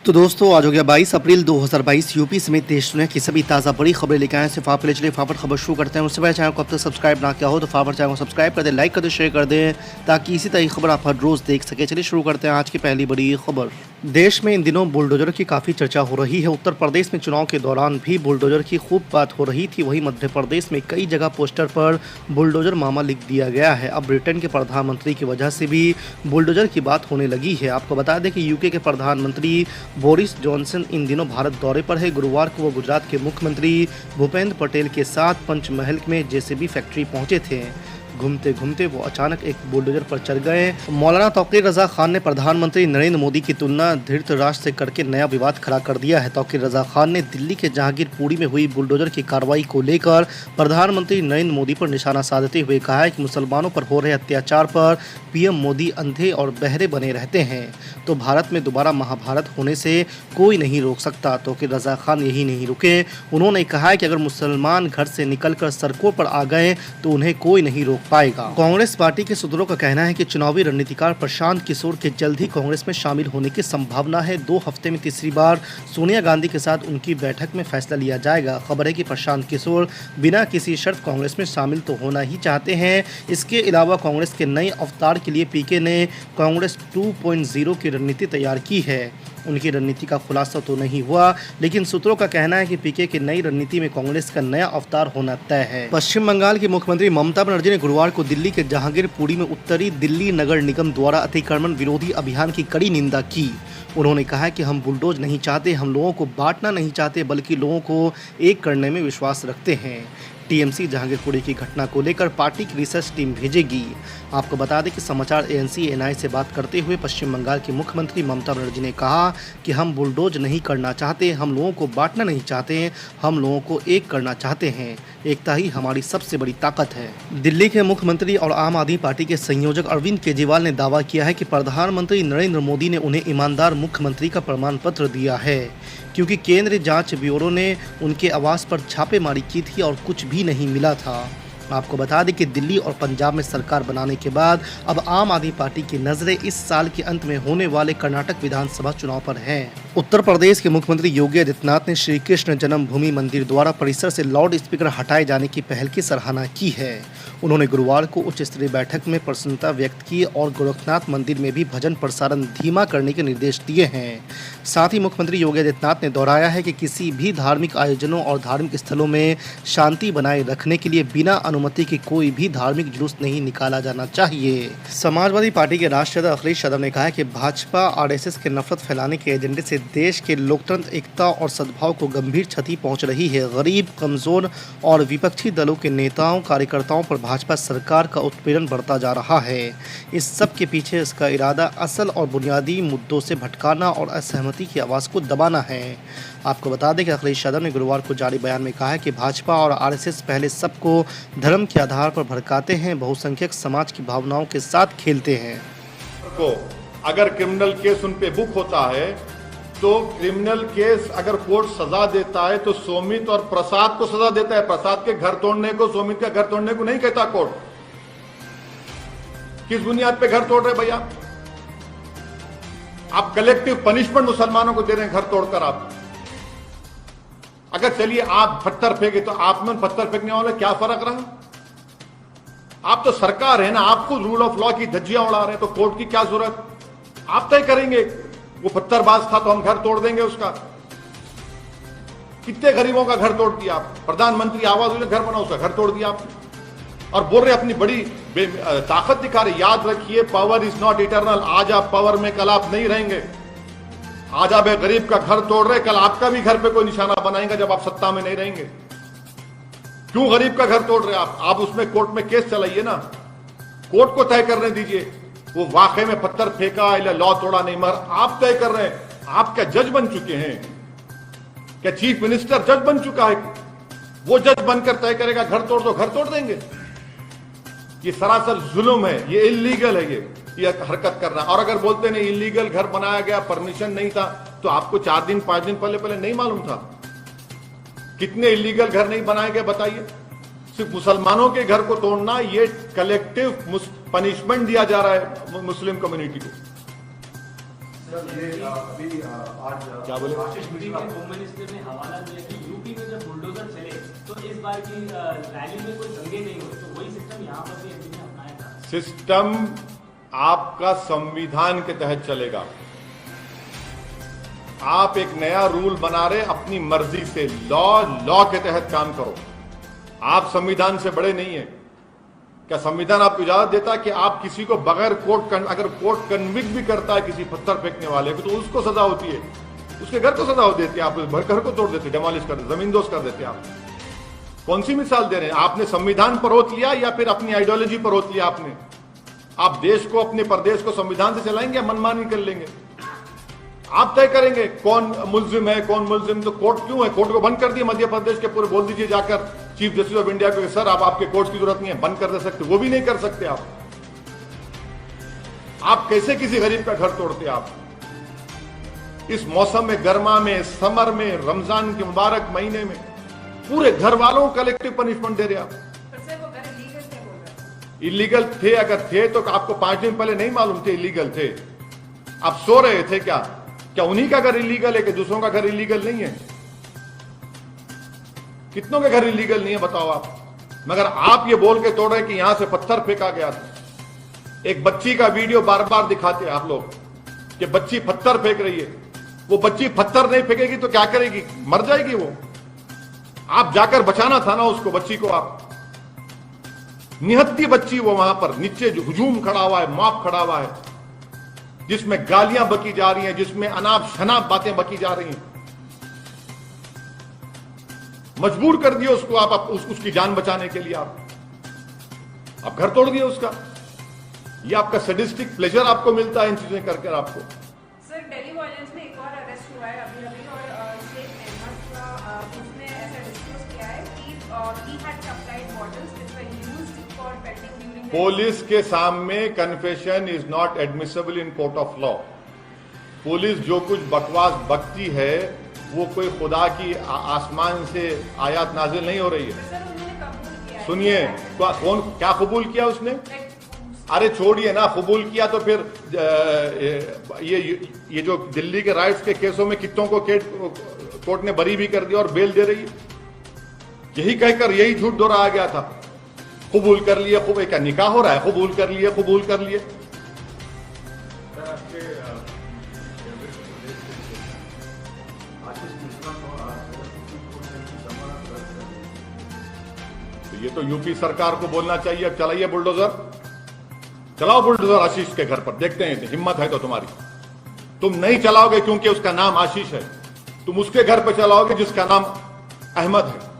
तो दोस्तों आज हो गया 22 अप्रैल 2022। यूपी समेत देश दुनिया की सभी ताज़ा बड़ी खबरें लेकर आए सिर्फ आप ले चलिए फटाफट खबर शुरू करते हैं। उससे पहले चैनल को अब तक सब्सक्राइब ना किया हो तो फटाफट चैनल को सब्सक्राइब कर दें, लाइक कर दें, शेयर कर दें ताकि इसी तरह की खबर आप हर रोज़ देख सके। चलिए शुरू करते हैं आज की पहली बड़ी खबर। देश में इन दिनों बुलडोजर की काफ़ी चर्चा हो रही है। उत्तर प्रदेश में चुनाव के दौरान भी बुलडोजर की खूब बात हो रही थी। वहीं मध्य प्रदेश में कई जगह पोस्टर पर बुलडोजर मामा लिख दिया गया है। अब ब्रिटेन के प्रधानमंत्री की वजह से भी बुलडोजर की बात होने लगी है। आपको बता दें कि यूके के प्रधानमंत्री बोरिस जॉनसन इन दिनों भारत दौरे पर है। गुरुवार को वो गुजरात के मुख्यमंत्री भूपेंद्र पटेल के साथ पंचमहल में जेसीबी फैक्ट्री पहुंचे थे। घूमते घूमते वो अचानक एक बुलडोजर पर चढ़ गए। मौलाना तौकीर रजा खान ने प्रधानमंत्री नरेंद्र मोदी की तुलना धृतराष्ट्र से करके नया विवाद खड़ा कर दिया है। तौकीर रजा खान ने दिल्ली के जहांगीरपुरी में हुई बुलडोजर की कार्रवाई को लेकर प्रधानमंत्री नरेंद्र मोदी पर निशाना साधते हुए कहा है कि मुसलमानों पर हो रहे अत्याचार पर पीएम मोदी अंधे और बहरे बने रहते हैं तो भारत में दोबारा महाभारत होने से कोई नहीं रोक सकता। तौकीर रजा खान यही नहीं रुके, उन्होंने कहा है कि अगर मुसलमान घर से निकलकर सड़कों पर आ गए तो उन्हें कोई नहीं रोक पाएगा। कांग्रेस पार्टी के सूत्रों का कहना है कि चुनावी रणनीतिकार प्रशांत किशोर के जल्द ही कांग्रेस में शामिल होने की संभावना है। 2 हफ्ते में तीसरी बार सोनिया गांधी के साथ उनकी बैठक में फैसला लिया जाएगा। खबर है कि प्रशांत किशोर बिना किसी शर्त कांग्रेस में शामिल तो होना ही चाहते हैं। इसके अलावा कांग्रेस के नए अवतार के लिए पीके ने कांग्रेस 2.0 की रणनीति तैयार की है। उनकी रणनीति का खुलासा तो नहीं हुआ, लेकिन सूत्रों का कहना है कि पीके की नई रणनीति में कांग्रेस का नया अवतार होना तय है। पश्चिम बंगाल की मुख्यमंत्री ममता बनर्जी ने गुरुवार को दिल्ली के जहांगीरपुरी में उत्तरी दिल्ली नगर निगम द्वारा अतिक्रमण विरोधी अभियान की कड़ी निंदा की। उन्होंने कहा कि हम बुलडोज नहीं चाहते, हम लोगों को बांटना नहीं चाहते, बल्कि लोगों को एक करने में विश्वास रखते हैं। टीएमसी जहांगीरपुरी की घटना को लेकर पार्टी की रिसर्च टीम भेजेगी। आपको बता दें कि समाचार एएनसी एनआई से बात करते हुए पश्चिम बंगाल की मुख्यमंत्री ममता बनर्जी ने कहा कि हम बुलडोज नहीं करना चाहते, हम लोगों को बांटना नहीं चाहते, हम लोगों को एक करना चाहते हैं। एकता ही हमारी सबसे बड़ी ताकत है। दिल्ली के मुख्यमंत्री और आम आदमी पार्टी के संयोजक अरविंद केजरीवाल ने दावा किया है कि प्रधानमंत्री नरेंद्र मोदी ने उन्हें ईमानदार मुख्यमंत्री का प्रमाण पत्र दिया है, क्योंकि केंद्रीय जांच ब्यूरो ने उनके आवास पर छापेमारी की थी और कुछ भी नहीं मिला था। आपको बता दें कि दिल्ली और पंजाब में सरकार बनाने के बाद अब आम आदमी पार्टी की नज़रें इस साल के अंत में होने वाले कर्नाटक विधानसभा चुनाव पर हैं। उत्तर प्रदेश के मुख्यमंत्री योगी आदित्यनाथ ने श्री कृष्ण जन्मभूमि मंदिर द्वारा परिसर से लाउड स्पीकर हटाए जाने की पहल की सराहना की है। उन्होंने गुरुवार को उच्च स्तरीय बैठक में प्रसन्नता व्यक्त की और गोरखनाथ मंदिर में भी भजन प्रसारण धीमा करने के निर्देश दिए हैं। साथ ही मुख्यमंत्री योगी आदित्यनाथ ने दोहराया है कि किसी भी धार्मिक आयोजनों और धार्मिक स्थलों में शांति बनाए रखने के लिए बिना अनुमति के कोई भी धार्मिक जुलूस नहीं निकाला जाना चाहिए। समाजवादी पार्टी के राष्ट्रीय अध्यक्ष अखिलेश यादव ने कहा है कि भाजपा आरएसएस के नफरत फैलाने के एजेंडे से देश के लोकतंत्र, एकता और सद्भाव को गंभीर क्षति पहुंच रही है। गरीब, कमजोर और विपक्षी दलों के नेताओं कार्यकर्ताओं पर भाजपा सरकार का उत्पीड़न बढ़ता जा रहा है। इस सब के पीछे इसका इरादा असल और बुनियादी मुद्दों से भटकाना और असहमति की आवाज़ को दबाना है। आपको बता दें कि अखिलेश यादव ने गुरुवार को जारी बयान में कहा है कि भाजपा और आरएसएस पहले सबको धर्म के आधार पर भड़काते हैं, बहुसंख्यक समाज की भावनाओं के साथ खेलते हैं। को अगर क्रिमिनल केस उन पे बुक होता है तो क्रिमिनल केस अगर कोर्ट सजा देता है तो सोमित और प्रसाद को सजा देता है। प्रसाद के घर तोड़ने को, सोमित का घर तोड़ने को नहीं कहता कोर्ट। किस बुनियाद पे घर तोड़ रहे भैया? आप कलेक्टिव पनिशमेंट मुसलमानों को दे रहे हैं घर तोड़कर। आप अगर चलिए आप पत्थर फेंके तो आप में पत्थर फेंकने वाले क्या फर्क रहा? आप तो सरकार है ना, आपको रूल ऑफ लॉ की धज्जियां उड़ा रहे हैं, तो कोर्ट की क्या जरूरत? आप तय करेंगे। वो पत्थरबाज था तो हम घर तोड़ देंगे उसका। कितने गरीबों का घर तोड़ दिया आप? प्रधानमंत्री आवास योजना घर बना, उसका घर तोड़ दिया आपने। और बोल रहे अपनी बड़ी ताकत दिखा रहे। याद रखिए, पावर इज नॉट इटर्नल। आज आप पावर में, कल आप नहीं रहेंगे। आज आप एक गरीब का घर तोड़ रहे, कल आपका भी घर पे कोई निशाना बनाएंगे जब आप सत्ता में नहीं रहेंगे। क्यों गरीब का घर तोड़ रहे आप? आप उसमें कोर्ट में केस चलाइए ना, कोर्ट को तय करने दीजिए वो वाकई में पत्थर फेंका या लॉ तोड़ा नहीं, मगर आप तय कर रहे हैं। आप क्या जज बन चुके हैं? क्या चीफ मिनिस्टर जज बन चुका है? वो जज बनकर तय करेगा घर तोड़ दो, घर तोड़ देंगे। ये सरासर जुल्म है, ये इलीगल है, ये हरकत करना। और अगर बोलते नहीं इलीगल घर बनाया गया, परमिशन नहीं था, तो आपको 4 दिन 5 दिन पहले नहीं मालूम था? कितने इलीगल घर नहीं बनाए गए बताइए? सिर्फ मुसलमानों के घर को तोड़ना, ये कलेक्टिव पनिशमेंट दिया जा रहा है मुस्लिम कम्युनिटी को। अभी आज क्या बोले? आशीष यूपी मिश्रा के होम मिनिस्टर ने हवाला दिया कि यूपी में जब बुलडोजर चले तो इस बार की रैली में कोई दंगे नहीं हुए, तो वही सिस्टम यहाँ पर भी एमपी ने अपनाया था। सिस्टम आपका संविधान के तहत चलेगा। आप एक नया रूल बना रहे अपनी मर्जी से, लॉ के तहत काम करो। आप संविधान से बड़े नहीं है। क्या संविधान आपको इजाजत देता है कि आप किसी को बगैर अगर कोर्ट कन्विक्ट भी करता है किसी पत्थर फेंकने वाले को, तो उसको सजा होती है, उसके घर को सजा हो देती है, आप उस घर को तोड़ देते, डेमोलिश कर देते, जमींदोज कर देते आप। कौन सी मिसाल दे रहे हैं? आपने संविधान पर रोक लिया या फिर अपनी आइडियोलॉजी पर रोक लिया आपने? आप देश को, अपने प्रदेश को संविधान से चलाएंगे या मनमानी कर लेंगे? आप तय करेंगे कौन मुल्जिम है, कौन मुल्जिम। तो कोर्ट क्यों है? कोर्ट को बंद कर दिया मध्य प्रदेश के पूरे। बोल दीजिए जाकर चीफ जस्टिस ऑफ इंडिया को, सर आप आपके कोर्ट की जरूरत नहीं है, बंद कर दे सकते। वो भी नहीं कर सकते आप कैसे किसी गरीब का घर तोड़ते आप? इस मौसम में, गर्मा में, समर में, रमजान के मुबारक महीने में पूरे घर वालों को कलेक्टिव पनिशमेंट दे रहे आप। इलीगल थे, अगर थे तो आपको 5 दिन पहले नहीं मालूम थे इलीगल थे? आप सो रहे थे क्या उन्हीं का घर इलीगल है कि दूसरों का घर इलीगल नहीं है? कितनों के घर इलीगल नहीं है बताओ आप? मगर आप ये बोल के तोड़ रहे कि यहां से पत्थर फेंका गया था। एक बच्ची का वीडियो बार बार दिखाते हैं आप लोग कि बच्ची पत्थर फेंक रही है। वो बच्ची पत्थर नहीं फेंकेगी तो क्या करेगी? मर जाएगी वो। आप जाकर बचाना था ना उसको, बच्ची को। आप निहत्ती बच्ची वो वहां पर नीचे जो हुजूम खड़ा हुआ है, मॉब खड़ा हुआ है, जिसमें गालियां बकी जा रही हैं, जिसमें अनाप शनाप बातें बकी जा रही हैं। मजबूर कर दिया उसको आप उसकी जान बचाने के लिए। आप घर तोड़ दिया उसका। ये आपका सैडिस्टिक प्लेजर आपको मिलता है इन चीजें करके आपको। सर, दिल्ली वायलेंस में एक और अरेस्ट हुआ है अभी और शेख अहमद का उसने ऐसा डिस्क्लोज किया है कि he had supplied bottles which were used for petting during the police के सामने confession is not admissible in court of law. Police जो कुछ बकवास बकती है वो कोई खुदा की आसमान से आयात नाजिल नहीं हो रही है। सर, उन्होंने कबूल किया है। सुनिए, कौन क्या कबूल किया उसने? अरे छोड़िए ना, कबूल किया तो फिर ये जो दिल्ली के राइट्स के केसों में कितनों को कोर्ट ने बरी भी कर दिया और बेल दे रही है। यही कहकर यही झूठ दोहराया गया था, कबूल कर लिए। क्या निकाह हो रहा है? कबूल कर लिए, कबूल कर लिए। आशीष मिश्रा को आज सुप्रीम कोर्ट ने उनकी जमानत रद्द कर दी। तो ये तो यूपी सरकार को बोलना चाहिए, अब चलाइए बुलडोजर, चलाओ बुलडोजर आशीष के घर पर। देखते हैं हिम्मत है तो तुम्हारी। तुम नहीं चलाओगे क्योंकि उसका नाम आशीष है, तुम उसके घर पर चलाओगे जिसका नाम अहमद है।